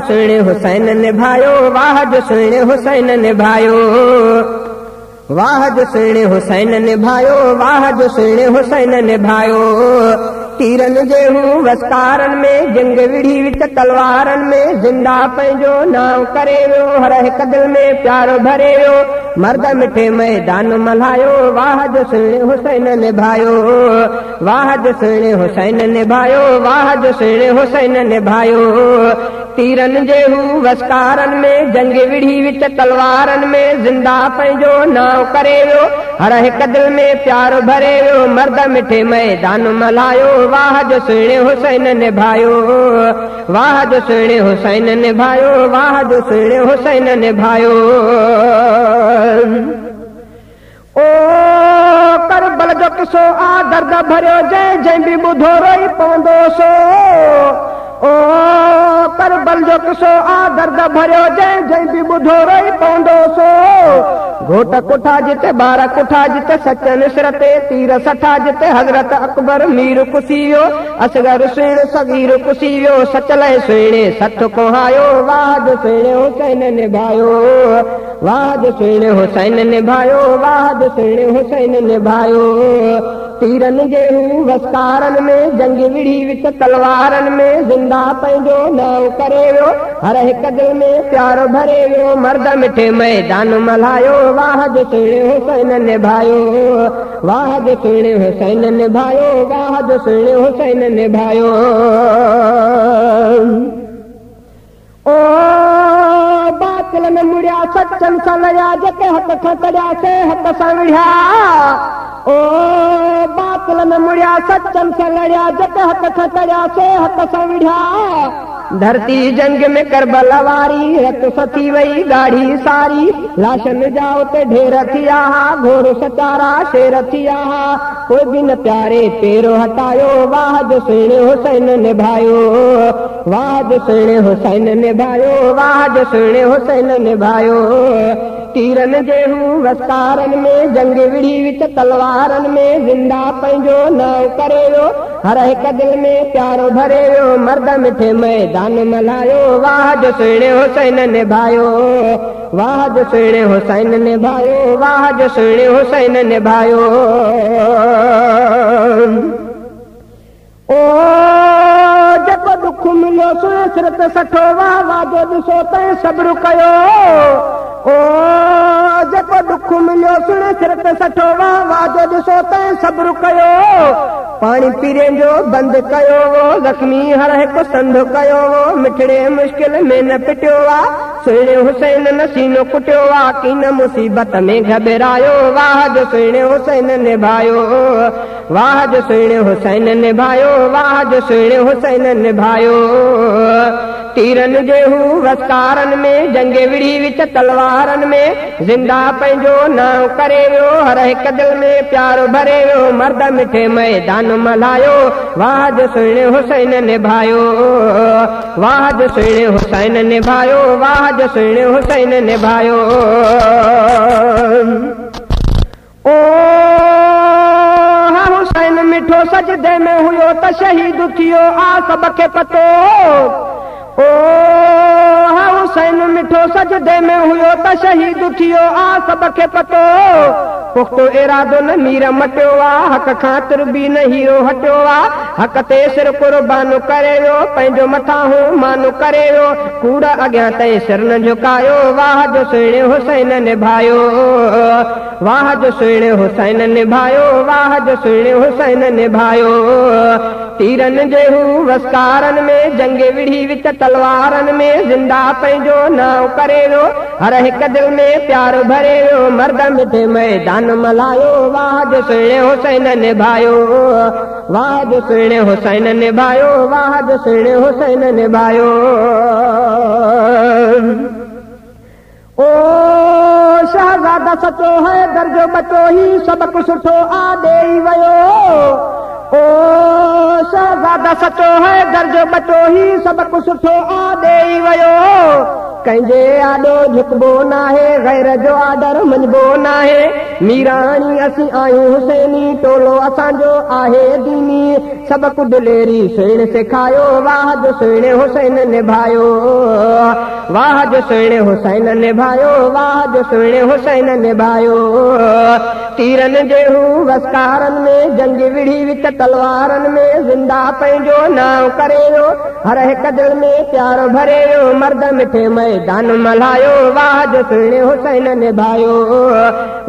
सुहिणे हुसैन निभायो, वाह जो सुहिणे हुसैन निभायो, वाह जो सुहिणे हुसैन निभायो, वाह जो सुहिणे हुसैन निभायो। तीरन जे हूं वस्कारन में जंग विढ़ी विच तलवारन में जिंदा पंहिंजो नाव करे वियो, हर हिक दिल में प्यारो भरे वियो, मर्द मिठे मैदान मल्हायो, वाह जो सुहिणे हुसैन निभायो, वाह जो सुहिणे हुसैन निभायो, वाह जो सुहिणे हुसैन निभायो। तीरन जे हूं वस्कारन में जंग विढ़ी विच तलवारन में जिंदा पंहिंजो नाव करे वियो, हर हिक दिल में प्यारो भरे वियो, मर्द मिठे मैदान मल्हायो, वाह जो सुहिणे हुसैन निभायो, वाह जो सुहिणे हुसैन निभायो, वाह जो सुहिणे हुसैन निभायो। ओ करबल जो किसो आ दर्द भरियो, जंहिं जंहिं बि ॿुधो रोई पवंदो सो। ओ करबल जो किसो आ दर्द भरियो, जंहिं जंहिं बि ॿुधो रोई पवंदो सो। घोट कुठा जिते ॿार कुठा जिते सच निसरते तीर सठा जिते हज़रत अकबर मीर कुसी वियो, असगर सुहिण सगीर कुसी वियो, सच लाइ सुहिणे सठ कोहायो, वाह जो सुहिणे हुसैन निभायो, वाह जो सुहिणे हुसैन निभायो, वाह जो सुहिणे हुसैन निभायो। तीरन जे हूं वस्कारन में जंग विढ़ी विच तलवारन में जिंदा पंहिंजो नाव करे वियो, हर हिक दिल में प्यारो भरे वियो, मर्द मिठे मैदान मल्हायो, वाह जो सुहिणे हुसैन निभायो, वाह जो सुहिणे हुसैन निभायो, वाह जो सुहिणे हुसैन निभायो। ओ बातिल में मुड़िया सचन सां लड़िया, जेके हथ खां कढिया से हथ सां विढ़िया। ओ बातिल में मुड़िया सचन सां लड़िया, जेके हथ खां कढिया से हथ सां विढ़िया। धरती जंग में करबल वारी रत सती वई गाढ़ी सारी, लाशन जा उते ढेर थिया, घोर सचारा शेर थिया, कोई बि न प्यारे पेरो हटायो, वाह जो सुहिणे हुसैन निभायो, वाह जो सुहिणे हुसैन निभायो, वाह जो सुहिणे हुसैन निभायो। तीरन जे हूं वस्कारन में जंग विढ़ी विच तलवारन में जिंदा पंहिंजो नाव करे वियो, हर हिक दिल में प्यारो भरे वियो, मर्द मिठे मैदान मल्हायो, वाह जो सुहिणे हुसैन निभायो, वाह जो सुहिणे हुसैन निभायो, वाह जो सुहिणे हुसैन निभायो। ओ जेको दुख मिलियो सुहिणे सिर ते सठो, वाह वाह जो ॾिसो तंहिं सब्र कयो। ओ जेको दुख मिलियो सुहिणे सिर ते सठो, वाह वाह जो ॾिसो तंहिं सब्र कयो। पाणी पीरे जो बंदि कयो वो, ज़ख्मी हर हिकु संध कयो वो, मिठड़े मुश्किल में न पिटियो आ, सुहिणे हुसैन न सीनो कुटियो आ, कीन मुसीबत में घबरायो, वाह जो सुहिणे हुसैन निभायो, वाह जो सुहिणे हुसैन निभायो, वाह जो सुहिणे हुसैन निभायो। तीरन जे हूं वस्कारन में जंग विढ़ी विच तलवारन में जिंदा पंहिंजो नाव करे वियो, हर हिक दिल में प्यारो भरे वियो, मर्द मिठे मैदान मल्हायो, वाह जो सुहिणे हुसैन निभायो, वाह जो सुहिणे हुसैन निभायो, वाह जो सुहिणे हुसैन निभायो। ओ हुसैन मिठो सजदे में हुयो त शहीद थियो, आ सब खे पतो। ओ हुसैन मिठो सजदे में हुयो त शहीद थियो, आ सब खे पतो। पुख्तो इरादो न मीर मटियो आ, हक़ खां तुर बि न हीरो हटियो आ, हक़ ते सिर कुर्बानो करे वियो, पंहिंजो मथां हू मानो करे वियो, कूड़ अॻियां ताईं सिर न झुकायो, वाह जो सुहिणे हुसैन निभायो, वाह जो सुहिणे हुसैन निभायो, वाह जो सुहिणे हुसैन निभायो। तीरन जे हूं वस्कारन में जंग विढ़ी विच तलवारन में जिंदा पंहिंजो नाव करे वियो, हर हिक दिल में प्यारो भरे वियो, मर्द मिठे मैदान मल्हायो, वाह जो सुहिणे हुसैन निभायो, वाह जो सुहिणे हुसैन निभायो, वाह जो सुहिणे हुसैन निभायो। ओ शहज़ादा सचो है दर्जो बचो ही सबक सुठो आ ॾेई वियो। ओ शहज़ादा सचो है दर्जो बचो ही सबक सुठो आ ॾेई वियो। कंहिंजे आॾो झुकबो नाहे, गैर जो आडर मञबो नाहे, मीराणी असीं आहियूं हुसैनी, टोलो असांजो आहे दीनी, सबक दिलेरी सुहिणे सेखारियो, वाह जो सुहिणे हुसैन निभायो, वाह जो सुहिणे हुसैन निभायो, वाह जो सुहिणे हुसैन निभायो। तीरनि जे हू वस्कारनि में जंग विढ़ी विच तलवारनि में ज़िंदा पंहिंजो नाव करे वियो, हर हिक दिल में प्यार भरे वियो, मर्द मिठे मैदान मल्हायो। वाह जो सुहिणे हुसैन निभायो,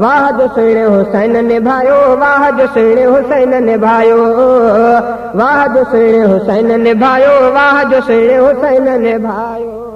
वाह जो सुहिणे हुसैन निभायो, वाह जो सुहिणे हुसैन निभायो, वाह जो सुहिणे हुसैन निभायो, वाह जो सुहिणे हुसैन निभायो।